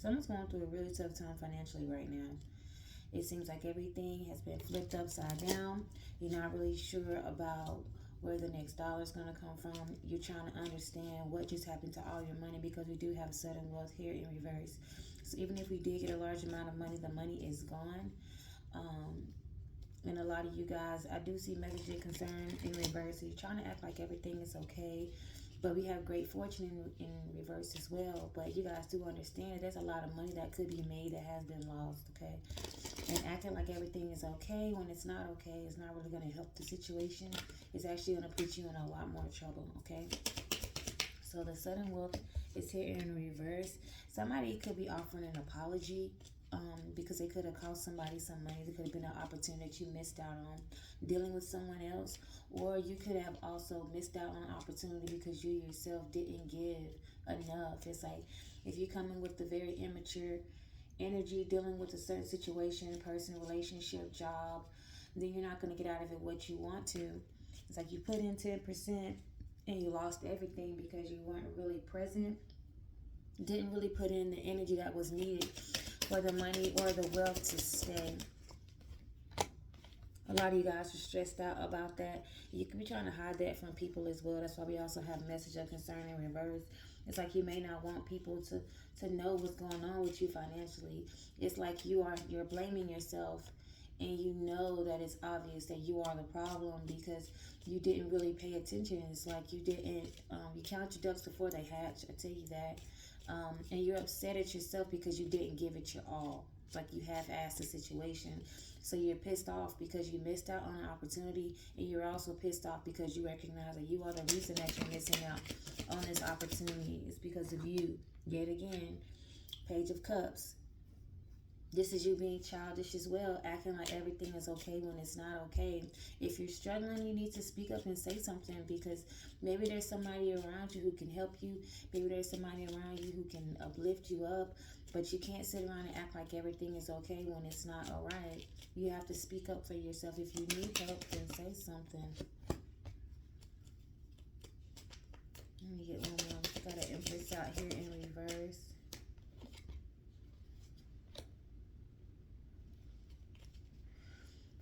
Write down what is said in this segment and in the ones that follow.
Someone's going through a really tough time financially right now. It seems like everything has been flipped upside down. You're not really sure about where the next dollar is going to come from. You're trying to understand what just happened to all your money, because we do have sudden wealth here in reverse. So even if we did get a large amount of money, the money is gone. Um, and a lot of you guys, I do see message of concern in reverse. So you're trying to act like everything is okay. But we have great fortune in reverse as well. But you guys do understand that there's a lot of money that could be made that has been lost, okay? And acting like everything is okay when it's not okay is not really going to help the situation. It's actually going to put you in a lot more trouble, okay? So the sudden wealth is here in reverse. Somebody could be offering an apology, because they could have cost somebody some money. There could have been an opportunity that you missed out on dealing with someone else. Or you could have also missed out on an opportunity because you yourself didn't give enough. It's like if you come in with the very immature energy dealing with a certain situation, person, relationship, job, then you're not going to get out of it what you want to. It's like you put in 10% and you lost everything because you weren't really present, didn't really put in the energy that was needed for the money or the wealth to stay. A lot of you guys are stressed out about that. You could be trying to hide that from people as well. That's why we also have message of concern in reverse. It's like you may not want people to know what's going on with you financially. It's like you're blaming yourself, and you know that it's obvious that you are the problem because you didn't really pay attention. It's like you didn't you count your ducks before they hatch. I tell you that. And you're upset at yourself because you didn't give it your all. It's like you half-assed the situation. So you're pissed off because you missed out on an opportunity, and you're also pissed off because you recognize that you are the reason that you're missing out on this opportunity. It's because of you. Yet again, Page of Cups. This is you being childish as well, acting like everything is okay when it's not okay. If you're struggling, you need to speak up and say something, because maybe there's somebody around you who can help you. Maybe there's somebody around you who can uplift you up, but you can't sit around and act like everything is okay when it's not all right. You have to speak up for yourself. If you need help, then say something. Let me get one more. I got an Empress out here in reverse.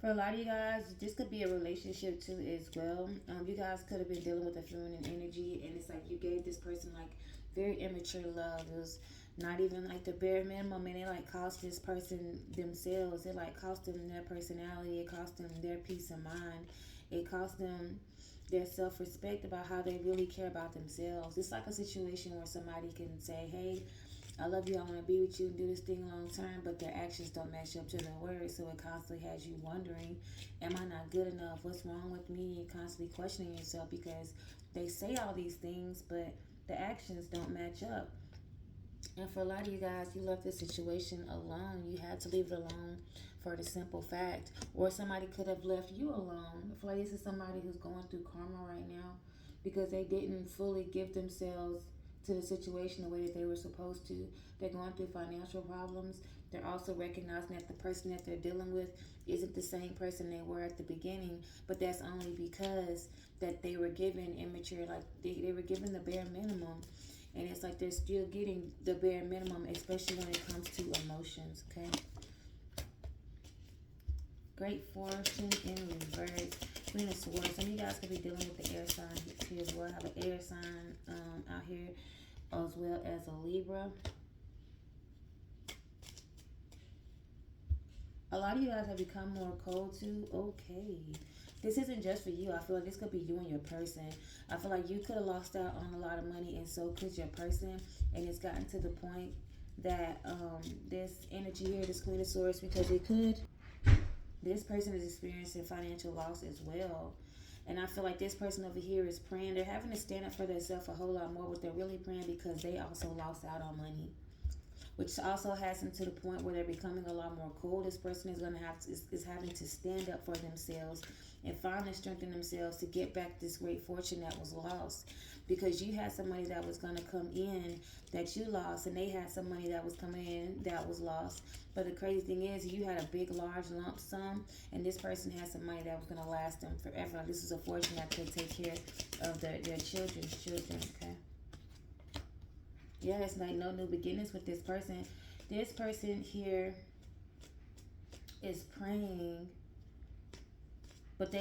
For a lot of you guys, this could be a relationship too as well. You guys could have been dealing with a feminine energy, and it's like you gave this person like very immature love. It was not even like the bare minimum, and it like cost this person themselves. It like cost them their personality. It cost them their peace of mind. It cost them their self-respect about how they really care about themselves. It's like a situation where somebody can say, hey, I love you, I want to be with you and do this thing long term, but their actions don't match up to their words. So it constantly has you wondering, am I not good enough? What's wrong with me? You're constantly questioning yourself because they say all these things, but the actions don't match up. And for a lot of you guys, you left this situation alone. You had to leave it alone for the simple fact. Or somebody could have left you alone. I feel like this is somebody who's going through karma right now because they didn't fully give themselves to the situation the way that they were supposed to. They're going through financial problems. They're also recognizing that the person that they're dealing with isn't the same person they were at the beginning, but that's only because that they were given immature, like they were given the bare minimum. And it's like they're still getting the bare minimum, especially when it comes to emotions, okay? Great fortune in reverse. Queen of Swords. Some of you guys could be dealing with the air sign here as well. I have an air sign out here as well as a Libra. A lot of you guys have become more cold too. Okay. This isn't just for you. I feel like this could be you and your person. I feel like you could have lost out on a lot of money, and so could your person. And it's gotten to the point that this energy here, this Queen of Swords, because it could, this person is experiencing financial loss as well. And I feel like this person over here is praying. They're having to stand up for themselves a whole lot more, but they're really praying because they also lost out on money, which also has them to the point where they're becoming a lot more cold. This person is going to have to, is having to stand up for themselves and finally strengthen themselves to get back this great fortune that was lost, because you had some money that was going to come in that you lost, and they had some money that was coming in that was lost. But the crazy thing is, you had a big, large lump sum, and this person had some money that was going to last them forever. This is a fortune that could take care of their children's children, okay? Yeah, it's like no new beginnings with this person. This person here is praying, but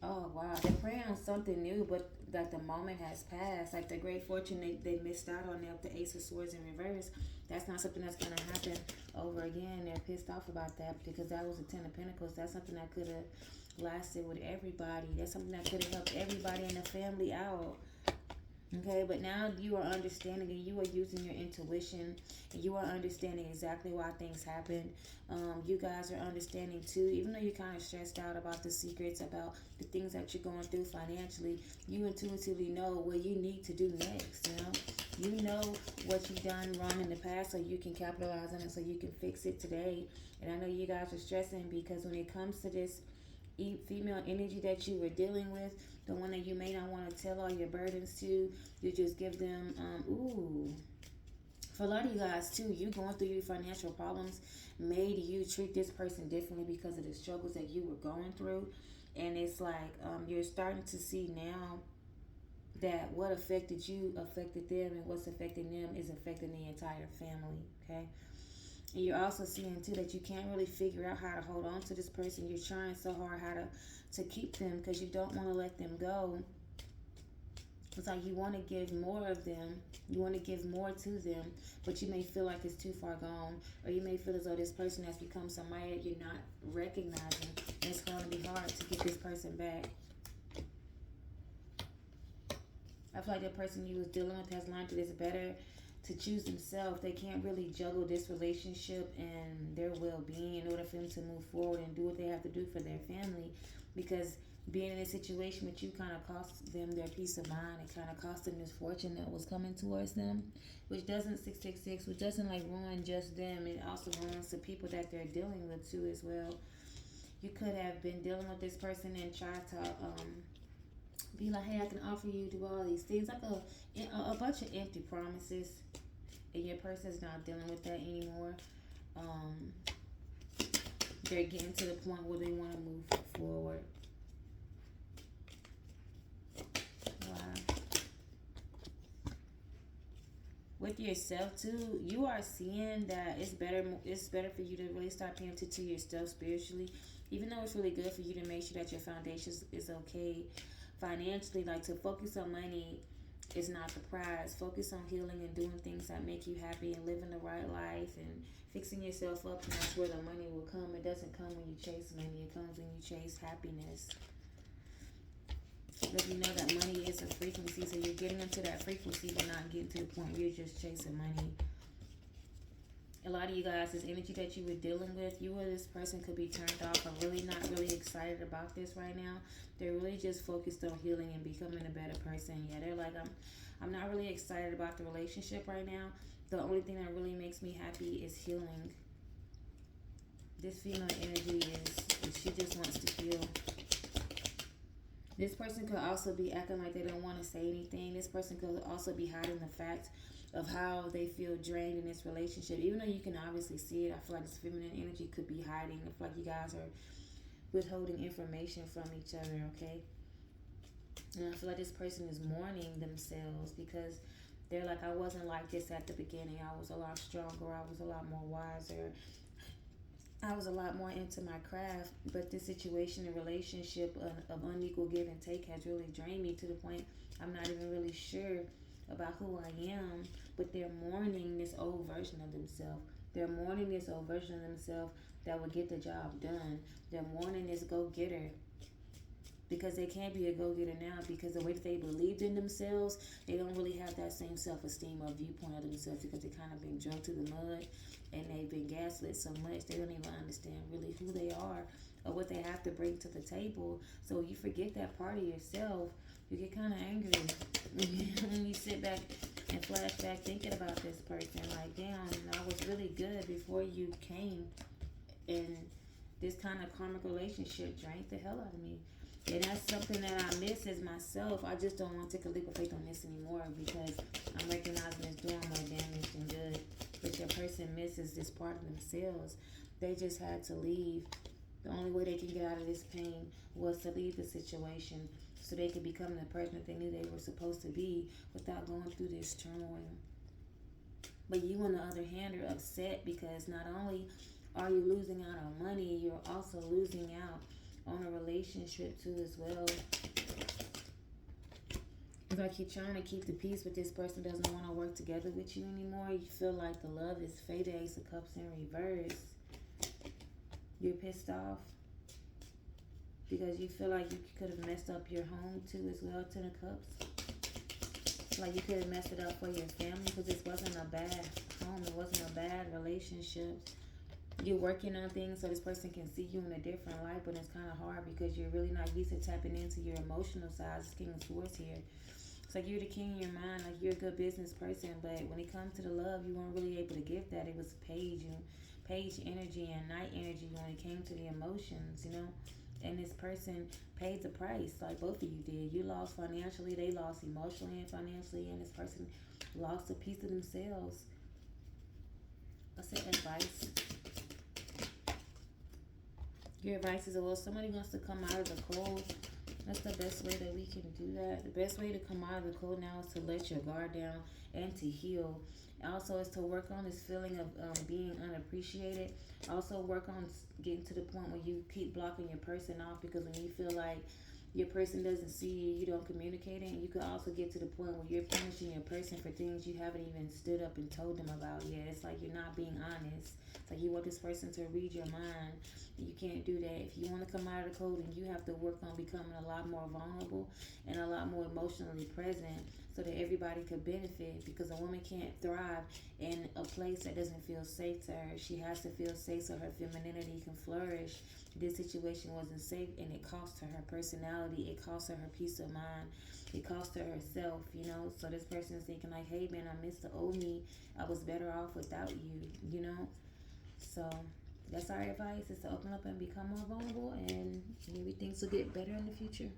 oh wow, they're praying on something new, but like the moment has passed. Like the great fortune they missed out on the Ace of Swords in reverse. That's not something that's going to happen over again. They're pissed off about that because that was a Ten of Pentacles. That's something that could have lasted with everybody. That's something that could have helped everybody in the family out. Okay, but now you are understanding and you are using your intuition and you are understanding exactly why things happen. You guys are understanding too, even though you're kind of stressed out about the secrets, about the things that you're going through financially, you intuitively know what you need to do next, you know? You know what you've done wrong in the past so you can capitalize on it, so you can fix it today. And I know you guys are stressing because when it comes to this female energy that you were dealing with, the one that you may not want to tell all your burdens to, you just give them, for a lot of you guys too, you going through your financial problems made you treat this person differently because of the struggles that you were going through. And it's like you're starting to see now that what affected you affected them, and what's affecting them is affecting the entire family, okay? And you're also seeing too that you can't really figure out how to hold on to this person. You're trying so hard how to keep them because you don't want to let them go. It's like you want to give more of them. You want to give more to them, but you may feel like it's too far gone. Or you may feel as though this person has become somebody that you're not recognizing. And it's going to be hard to get this person back. I feel like the person you was dealing with has learned that it's better to choose themselves. They can't really juggle this relationship and their well-being in order for them to move forward and do what they have to do for their family, because being in a situation with you kind of cost them their peace of mind. It kind of cost them this fortune that was coming towards them, which doesn't 666, which doesn't like ruin just them. It also ruins the people that they're dealing with too as well. You could have been dealing with this person and tried to be like, hey, I can offer you, do all these things, like a bunch of empty promises, and your person's not dealing with that anymore. They're getting to the point where they want to move forward. Wow. With yourself too, you are seeing that it's better for you to really start paying attention to yourself spiritually, even though it's really good for you to make sure that your foundation is okay financially. Like, to focus on money is not the prize. Focus on healing and doing things that make you happy and living the right life and fixing yourself up, and that's where the money will come. It doesn't come when you chase money. It comes when you chase happiness. Let you know that money is a frequency, so you're getting into that frequency but not getting to the point where you're just chasing money. A lot of you guys, this energy that you were dealing with, you or this person could be turned off or really not really excited about this right now. They're really just focused on healing and becoming a better person. Yeah, they're like, I'm not really excited about the relationship right now. The only thing that really makes me happy is healing. This female energy is she just wants to heal. This person could also be acting like they don't want to say anything. This person could also be hiding the fact of how they feel drained in this relationship. Even though you can obviously see it, I feel like this feminine energy could be hiding. I feel like you guys are withholding information from each other, okay? And I feel like this person is mourning themselves because they're like, I wasn't like this at the beginning. I was a lot stronger. I was a lot more wiser. I was a lot more into my craft, but this situation and relationship of unequal give and take has really drained me to the point I'm not even really sure about who I am. But they're mourning this old version of themselves. They're mourning this old version of themselves that would get the job done. They're mourning this go-getter because they can't be a go-getter now because the way that they believed in themselves, they don't really have that same self-esteem or viewpoint of themselves because they kind of been drugged to the mud and they've been gaslit so much they don't even understand really who they are or what they have to bring to the table. So you forget that part of yourself. You get kind of angry when you sit back and flash back thinking about this person. Like, damn, I was really good before you came, and this kind of karmic relationship drank the hell out of me. And that's something that I miss as myself. I just don't want to take a leap of faith on this anymore because I'm recognizing it's doing more damage than good. But your person misses this part of themselves. They just had to leave. The only way they can get out of this pain was to leave the situation so they could become the person that they knew they were supposed to be without going through this turmoil. But you, on the other hand, are upset because not only are you losing out on money, you're also losing out on a relationship too as well. It's like you're trying to keep the peace, but this person doesn't want to work together with you anymore. You feel like the love is faded. Ace of Cups in reverse. You're pissed off because you feel like you could have messed up your home too as well. Ten of Cups. Like you could have messed it up for your family because this wasn't a bad home. It wasn't a bad relationship. You're working on things so this person can see you in a different light, but it's kind of hard because you're really not used to tapping into your emotional side. It's King of Swords here. It's like you're the king in your mind, like you're a good business person, but when it comes to the love, you weren't really able to give that. It was page energy and night energy when it came to the emotions, you know. And this person paid the price, like both of you did. You lost financially, they lost emotionally and financially, and this person lost a piece of themselves. What's the advice? Your advice is, well, somebody wants to come out of the cold. That's the best way that we can do that. The best way to come out of the cold now is to let your guard down and to heal. Also, is to work on this feeling of being unappreciated. Also, work on getting to the point where you keep blocking your person off, because when you feel like your person doesn't see you, you don't communicate it. And you could also get to the point where you're punishing your person for things you haven't even stood up and told them about yet. It's like you're not being honest. It's like you want this person to read your mind. You can't do that. If you want to come out of the cold, and you have to work on becoming a lot more vulnerable and a lot more emotionally present so that everybody could benefit, because a woman can't thrive in a place that doesn't feel safe to her. She has to feel safe so her femininity can flourish. This situation wasn't safe, and it cost her her personality. It cost her her peace of mind. It cost her herself, you know. So this person is thinking like, hey man, I miss the old me. I was better off without you, you know. So that's our advice, is to open up and become more vulnerable, and maybe things will get better in the future.